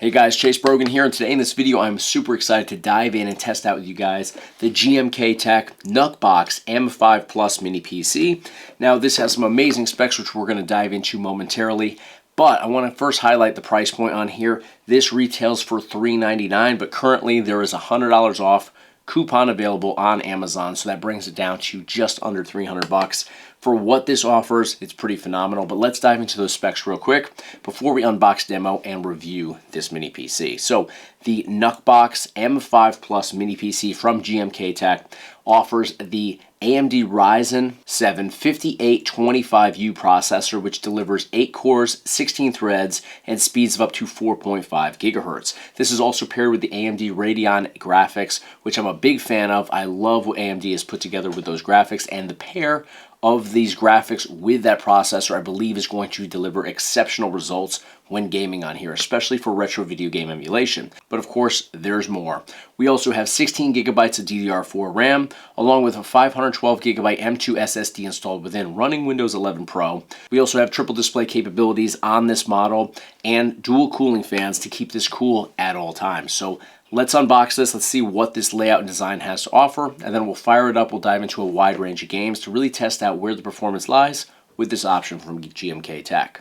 Hey guys, Chase Brogan here, and today in this video I'm super excited to dive in and test out with you guys the GMKtec NucBox M5 Plus Mini PC. Now this has some amazing specs which we're going to dive into momentarily, but I want to first highlight the price point on here. This retails for $399, but currently there is $100 off coupon available on Amazon, so that brings it down to just under 300 bucks. For what this offers, it's pretty phenomenal, but let's dive into those specs real quick before we unbox, demo, and review this mini PC. So the NucBox M5 Plus mini PC from GMKtec offers the AMD Ryzen 7 5825U processor, which delivers 8 cores, 16 threads, and speeds of up to 4.5 gigahertz. This is also paired with the AMD Radeon graphics, which I'm a big fan of. I love what AMD has put together with those graphics, and the pair of these graphics with that processor, I believe, is going to deliver exceptional results when gaming on here, especially for retro video game emulation. But of course, there's more. We also have 16 gigabytes of DDR4 RAM, along with a 512 gigabyte M2 SSD installed within, running Windows 11 Pro. We also have triple display capabilities on this model and dual cooling fans to keep this cool at all times. So let's unbox this, let's see what this layout and design has to offer, and then we'll fire it up. We'll dive into a wide range of games to really test out where the performance lies with this option from GMKtec.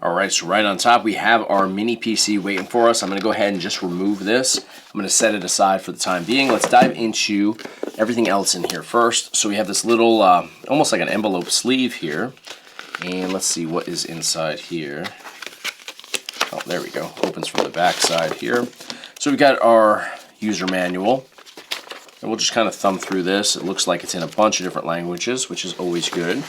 Alright, so right on top we have our mini PC waiting for us. I'm going to go ahead and just remove this. I'm going to set it aside for the time being. Let's dive into everything else in here first. So we have this little, almost like an envelope sleeve here. And let's see what is inside here. Oh, there we go. Opens from the back side here. So we've got our user manual. And we'll just kind of thumb through this. It looks like it's in a bunch of different languages, which is always good.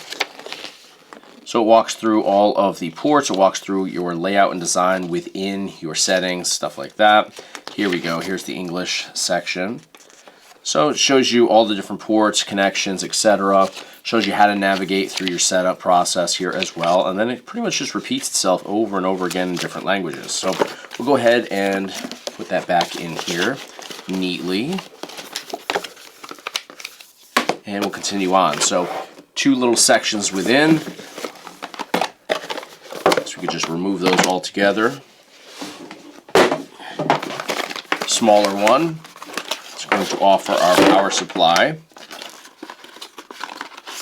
So it walks through all of the ports. It walks through your layout and design within your settings, stuff like that. Here we go. Here's the English section. So it shows you all the different ports, connections, etc. Shows you how to navigate through your setup process here as well. And then it pretty much just repeats itself over and over again in different languages. So we'll go ahead and put that back in here neatly. And we'll continue on. So two little sections within. So we could just remove those all together. Smaller one. It's going to offer our power supply.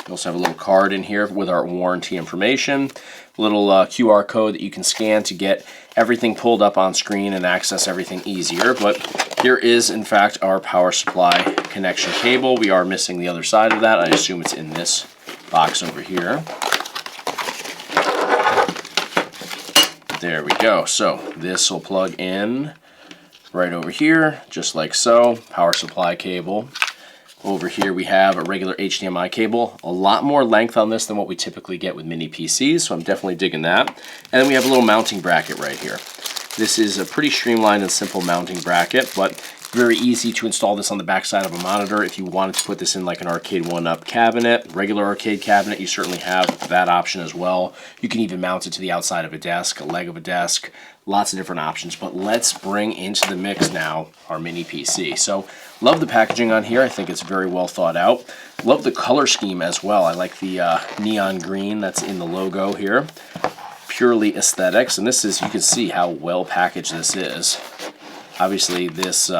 We also have a little card in here with our warranty information, a little QR code that you can scan to get everything pulled up on screen and access everything easier. But here is, in fact, our power supply connection cable. We are missing the other side of that. I assume it's in this box over here. There we go. So this will plug in right over here, just like so. Power supply cable. Over here we have a regular HDMI cable. A lot more length on this than what we typically get with mini PCs, so I'm definitely digging that. And then we have a little mounting bracket right here. This is a pretty streamlined and simple mounting bracket, but very easy to install this on the back side of a monitor. If you wanted to put this in like an arcade 1-up cabinet, regular arcade cabinet, you certainly have that option as well. You can even mount it to the outside of a desk, a leg of a desk, lots of different options. But let's bring into the mix now our mini PC. So love the packaging on here. I think it's very well thought out. Love the color scheme as well. I like the neon green that's in the logo here. Purely aesthetics, and this is, you can see how well packaged this is. Obviously this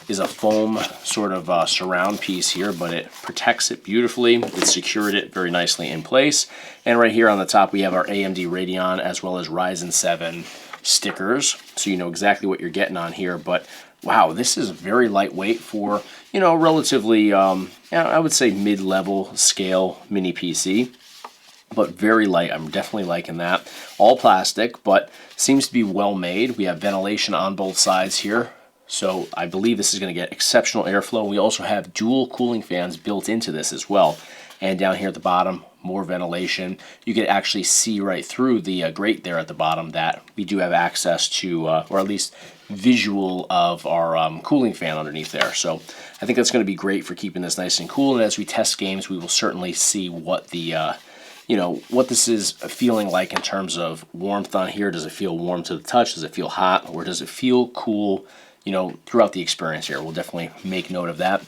is a foam sort of surround piece here, but it protects it beautifully. It secured it very nicely in place. And right here on the top we have our AMD Radeon as well as Ryzen 7 stickers, so you know exactly what you're getting on here. But wow, this is very lightweight for, you know, relatively, I would say mid-level scale mini PC. But very light. I'm definitely liking that. All plastic, but seems to be well made. We have ventilation on both sides here, so I believe this is going to get exceptional airflow. We also have dual cooling fans built into this as well. And down here at the bottom, more ventilation. You can actually see right through the grate there at the bottom that we do have access to, or at least visual of our cooling fan underneath there. So I think that's going to be great for keeping this nice and cool. And as we test games, we will certainly see what the you know, what this is feeling like in terms of warmth on here. Does it feel warm to the touch? Does it feel hot? Or does it feel cool, you know, throughout the experience here? We'll definitely make note of that.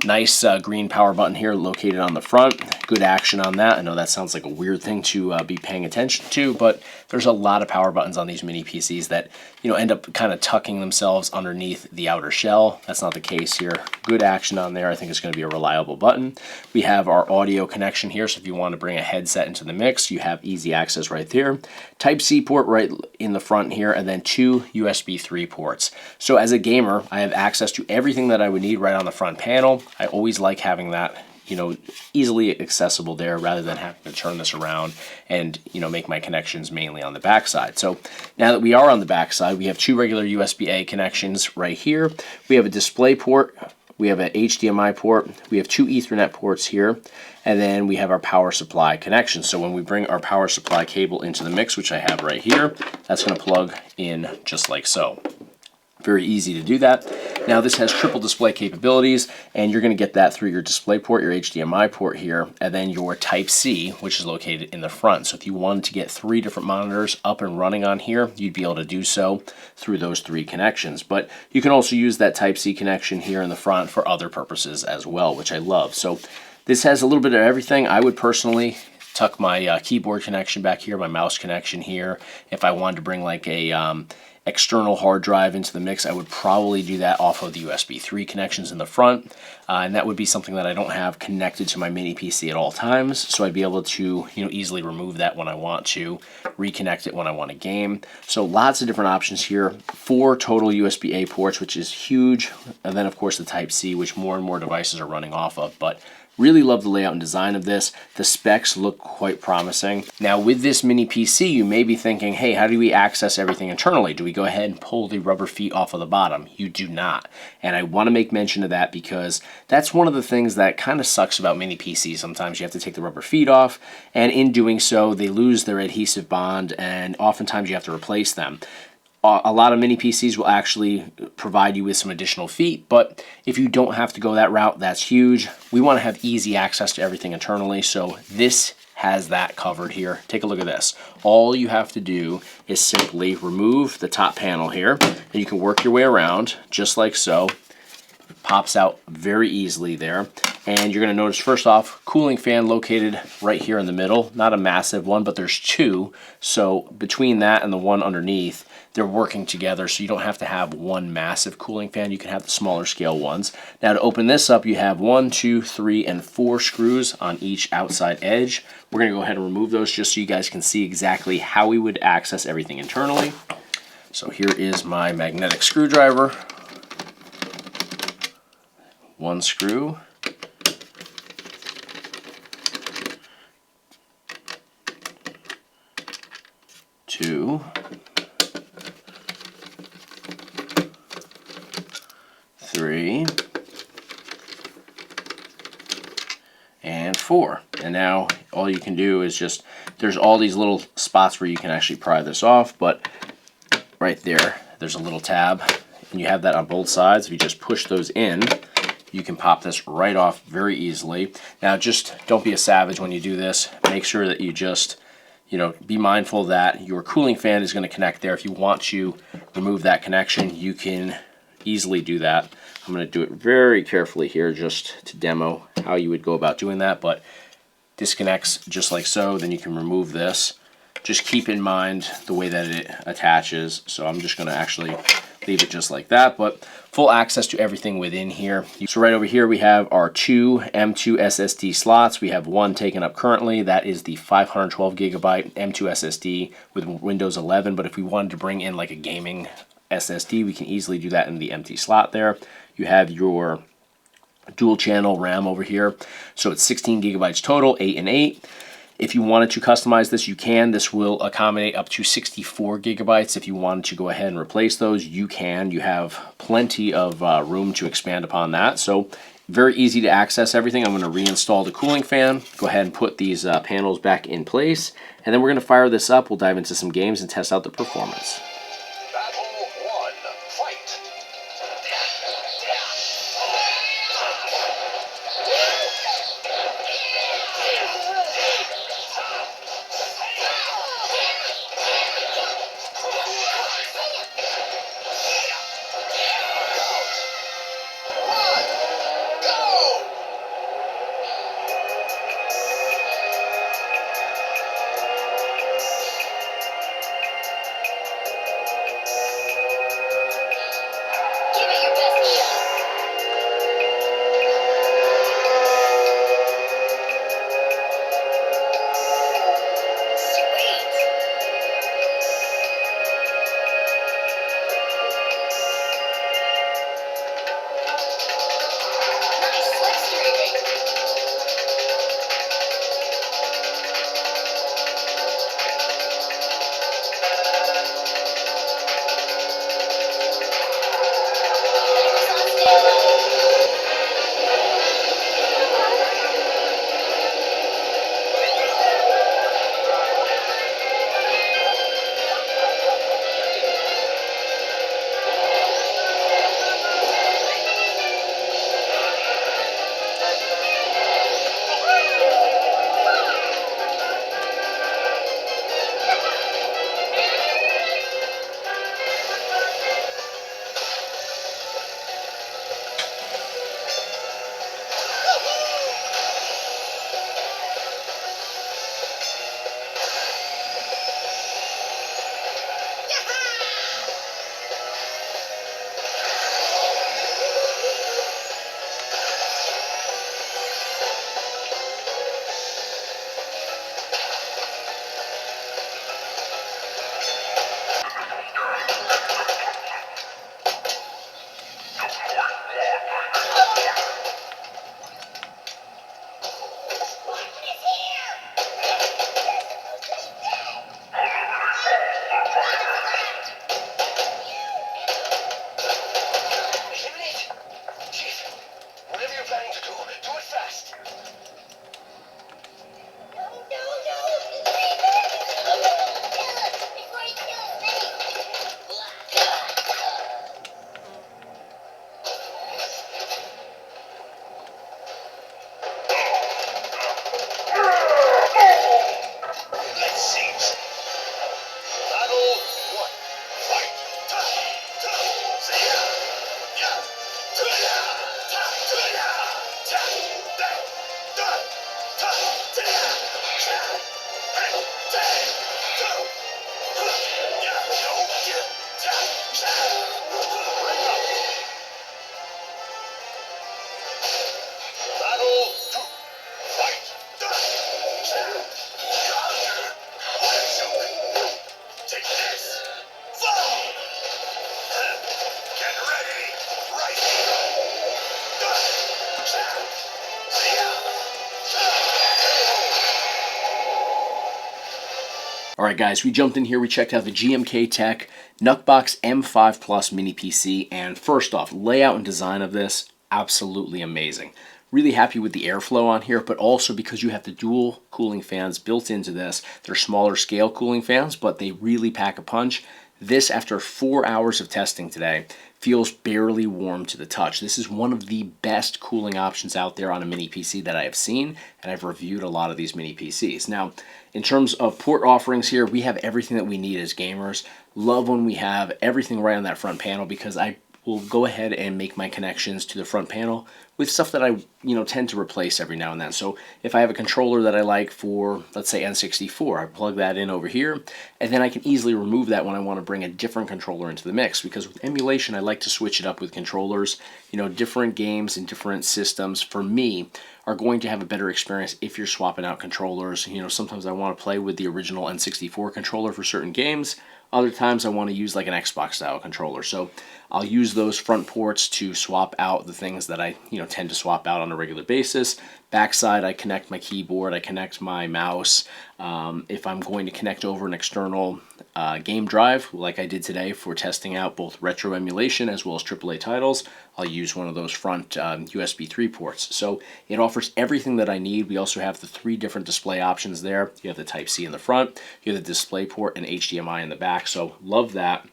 Nice green power button here located on the front. Good action on that. I know that sounds like a weird thing to be paying attention to, but there's a lot of power buttons on these mini PCs that, you know, end up kind of tucking themselves underneath the outer shell. That's not the case here. Good action on there. I think it's going to be a reliable button. We have our audio connection here, so if you want to bring a headset into the mix, you have easy access right there. Type-C port right in the front here, and then 2 USB 3 ports. So as a gamer, I have access to everything that I would need right on the front panel. I always like having that, you know, easily accessible there rather than having to turn this around and, you know, make my connections mainly on the back side. So now that we are on the back side, we have 2 regular USB-A connections right here. We have a display port, we have an HDMI port, we have 2 Ethernet ports here, and then we have our power supply connection. So when we bring our power supply cable into the mix, which I have right here, that's going to plug in just like so. Very easy to do that. Now this has triple display capabilities, and you're going to get that through your display port, your HDMI port here, and then your Type-C, which is located in the front. So if you wanted to get 3 different monitors up and running on here, you'd be able to do so through those 3 connections. But you can also use that Type-C connection here in the front for other purposes as well, which I love. So this has a little bit of everything. I would personally tuck my keyboard connection back here, my mouse connection here. If I wanted to bring like a external hard drive into the mix, I would probably do that off of the USB 3 connections in the front, and that would be something that I don't have connected to my mini PC at all times, so I'd be able to, you know, easily remove that when I want to, reconnect it when I want to game. So lots of different options here. 4 total USB-A ports, which is huge, and then of course the Type-C, which more and more devices are running off of, but really love the layout and design of this. The specs look quite promising. Now with this mini PC, you may be thinking, hey, how do we access everything internally? Do we go ahead and pull the rubber feet off of the bottom? You do not. And I want to make mention of that because that's one of the things that kind of sucks about mini PCs. Sometimes you have to take the rubber feet off, and in doing so, they lose their adhesive bond, and oftentimes you have to replace them. A lot of mini PCs will actually provide you with some additional feet, but if you don't have to go that route, that's huge. We want to have easy access to everything internally, so this has that covered here. Take a look at this. All you have to do is simply remove the top panel here, and you can work your way around just like so. It pops out very easily there. And you're going to notice, first off, cooling fan located right here in the middle. Not a massive one, but there's 2. So between that and the one underneath, they're working together, so you don't have to have one massive cooling fan. You can have the smaller scale ones. Now to open this up, you have 1, 2, 3, and 4 screws on each outside edge. We're going to go ahead and remove those just so you guys can see exactly how we would access everything internally. So here is my magnetic screwdriver. 1 screw. 2, 3, and 4. And now all you can do is just, there's all these little spots where you can actually pry this off, but right there, there's a little tab, and you have that on both sides. If you just push those in, you can pop this right off very easily. Now just don't be a savage when you do this. Make sure that you just, you know, be mindful that your cooling fan is going to connect there. If you want to remove that connection, you can easily do that. I'm going to do it very carefully here just to demo how you would go about doing that, but disconnects just like so. Then you can remove this. Just keep in mind the way that it attaches. So I'm just going to actually leave it just like that, but full access to everything within here. So right over here we have our 2 M2 SSD slots. We have 1 taken up currently. That is the 512 gigabyte M2 SSD with Windows 11, but if we wanted to bring in like a gaming SSD, we can easily do that in the empty slot there. You have your dual channel RAM over here. So it's 16 gigabytes total, 8 and 8. If you wanted to customize this, you can. This will accommodate up to 64 gigabytes. If you wanted to go ahead and replace those, you can. You have plenty of room to expand upon that. So very easy to access everything. I'm going to reinstall the cooling fan. Go ahead and put these panels back in place. And then we're going to fire this up. We'll dive into some games and test out the performance. Go! Alright guys, we jumped in here, we checked out the GMKtec NucBox M5 Plus mini PC, and first off, layout and design of this, absolutely amazing. Really happy with the airflow on here, but also because you have the dual cooling fans built into this. They're smaller scale cooling fans, but they really pack a punch. This, after 4 hours of testing today, feels barely warm to the touch. This is one of the best cooling options out there on a mini PC that I have seen, and I've reviewed a lot of these mini PCs. Now, in terms of port offerings here, we have everything that we need as gamers. Love when we have everything right on that front panel, because I will go ahead and make my connections to the front panel with stuff that I tend to replace every now and then. So if I have a controller that I like for, let's say, N64, I plug that in over here, and then I can easily remove that when I want to bring a different controller into the mix, because with emulation I like to switch it up with controllers. Different games and different systems for me are going to have a better experience if you're swapping out controllers. Sometimes I want to play with the original N64 controller for certain games. Other times I want to use like an Xbox style controller. So I'll use those front ports to swap out the things that I tend to swap out on a regular basis. Backside, I connect my keyboard, I connect my mouse. If I'm going to connect over an external game drive, like I did today for testing out both retro emulation as well as AAA titles, I'll use one of those front USB 3 ports. So it offers everything that I need. We also have the 3 different display options there. You have the Type-C in the front, you have the DisplayPort, and HDMI in the back. So love that.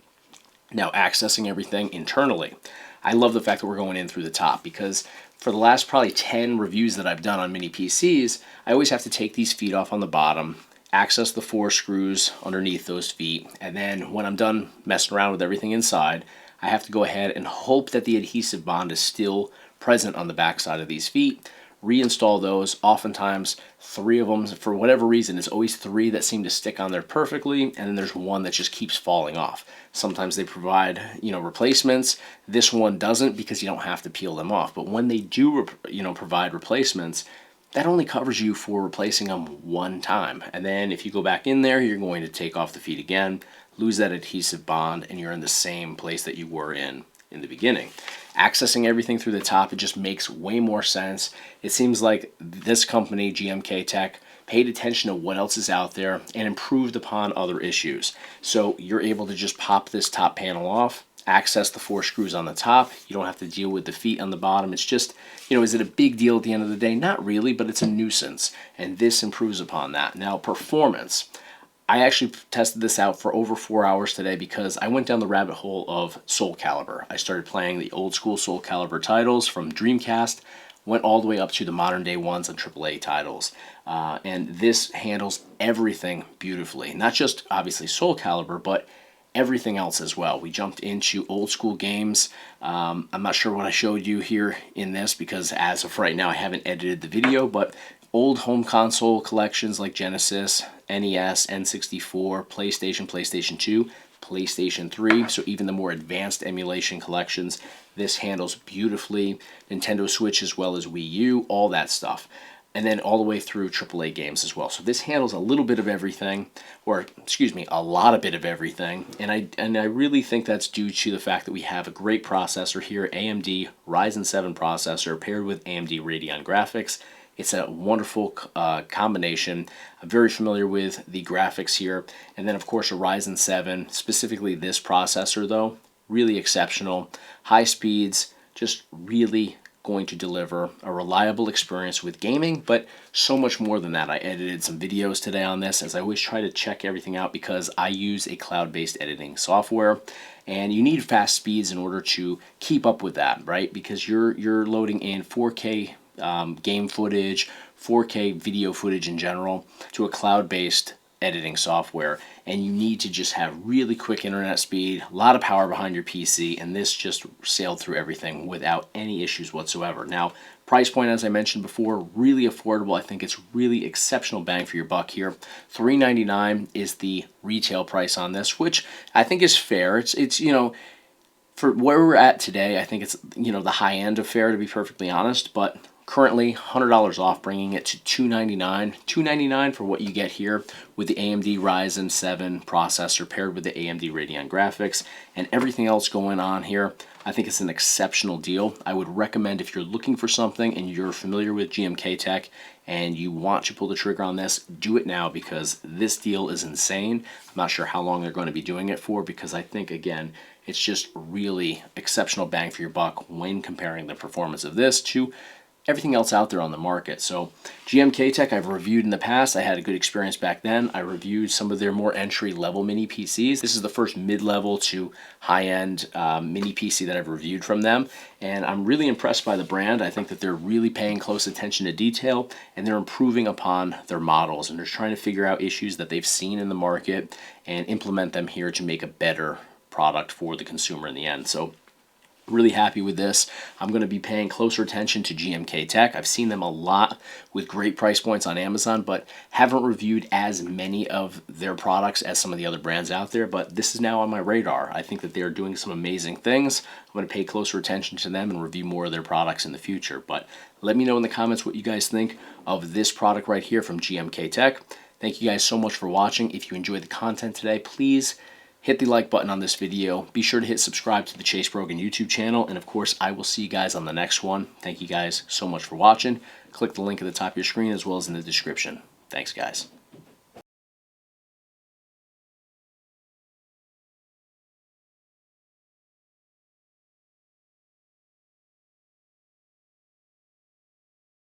Now, accessing everything internally. I love the fact that we're going in through the top, because for the last probably 10 reviews that I've done on mini PCs, I always have to take these feet off on the bottom, access the 4 screws underneath those feet, and then when I'm done messing around with everything inside, I have to go ahead and hope that the adhesive bond is still present on the back side of these feet, reinstall those. Oftentimes 3 of them, for whatever reason, it's always 3 that seem to stick on there perfectly, and then there's one that just keeps falling off. Sometimes they provide replacements. This one doesn't, because you don't have to peel them off. But when they do provide replacements, that only covers you for replacing them one time. And then if you go back in there, you're going to take off the feet again, lose that adhesive bond, and you're in the same place that you were in the beginning. Accessing everything through the top, it just makes way more sense. It seems like this company, GMKtec, paid attention to what else is out there and improved upon other issues. So you're able to just pop this top panel off, access the 4 screws on the top. You don't have to deal with the feet on the bottom. It's just, is it a big deal at the end of the day? Not really, but it's a nuisance, and this improves upon that. Now, performance. I actually tested this out for over 4 hours today, because I went down the rabbit hole of Soul Calibur. I started playing the old school Soul Calibur titles from Dreamcast, went all the way up to the modern day ones on AAA titles. And this handles everything beautifully. Not just, obviously, Soul Calibur, but everything else as well. We jumped into old school games. I'm not sure what I showed you here in this, because as of right now I haven't edited the video, but old home console collections like Genesis, NES, N64, PlayStation, PlayStation 2, PlayStation 3, so even the more advanced emulation collections, this handles beautifully. Nintendo Switch as well as Wii U, all that stuff. And then all the way through AAA games as well. So this handles a little bit of everything, or excuse me, a lot of bit of everything. And I really think that's due to the fact that we have a great processor here, AMD Ryzen 7 processor paired with AMD Radeon graphics. It's a wonderful combination. I'm very familiar with the graphics here. And then, of course, a Ryzen 7, specifically this processor, though, really exceptional. High speeds, just really going to deliver a reliable experience with gaming, but so much more than that. I edited some videos today on this, as I always try to check everything out, because I use a cloud-based editing software, and you need fast speeds in order to keep up with that, right? Because you're loading in 4K game footage, 4K video footage in general, to a cloud-based editing software, and you need to just have really quick internet speed, a lot of power behind your PC, and this just sailed through everything without any issues whatsoever. Now, price point, as I mentioned before, really affordable. I think it's really exceptional bang for your buck here. $399 is the retail price on this, which I think is fair. It's for where we're at today, I think it's the high end of fair, to be perfectly honest, but Currently $100 off, bringing it to $299. $299 for what you get here with the AMD Ryzen 7 processor paired with the AMD Radeon graphics and everything else going on here. I think it's an exceptional deal. I would recommend, if you're looking for something and you're familiar with GMKtec and you want to pull the trigger on this, do it now, because this deal is insane. I'm not sure how long they're going to be doing it for, because I think, again, it's just really exceptional bang for your buck when comparing the performance of this to everything else out there on the market. So GMKtec I've reviewed in the past. I had a good experience back then. I reviewed some of their more entry-level mini PCs. This is the first mid-level to high-end mini PC that I've reviewed from them, and I'm really impressed by the brand. I think that they're really paying close attention to detail, and they're improving upon their models, and they're trying to figure out issues that they've seen in the market and implement them here to make a better product for the consumer in the end. So really happy with this. I'm going to be paying closer attention to GMKtec. I've seen them a lot with great price points on Amazon, but haven't reviewed as many of their products as some of the other brands out there. But this is now on my radar. I think that they're doing some amazing things. I'm going to pay closer attention to them and review more of their products in the future. But let me know in the comments what you guys think of this product right here from GMKtec. Thank you guys so much for watching. If you enjoyed the content today, please hit the like button on this video. Be sure to hit subscribe to the Chase Brogan YouTube channel. And of course, I will see you guys on the next one. Thank you guys so much for watching. Click the link at the top of your screen as well as in the description. Thanks, guys.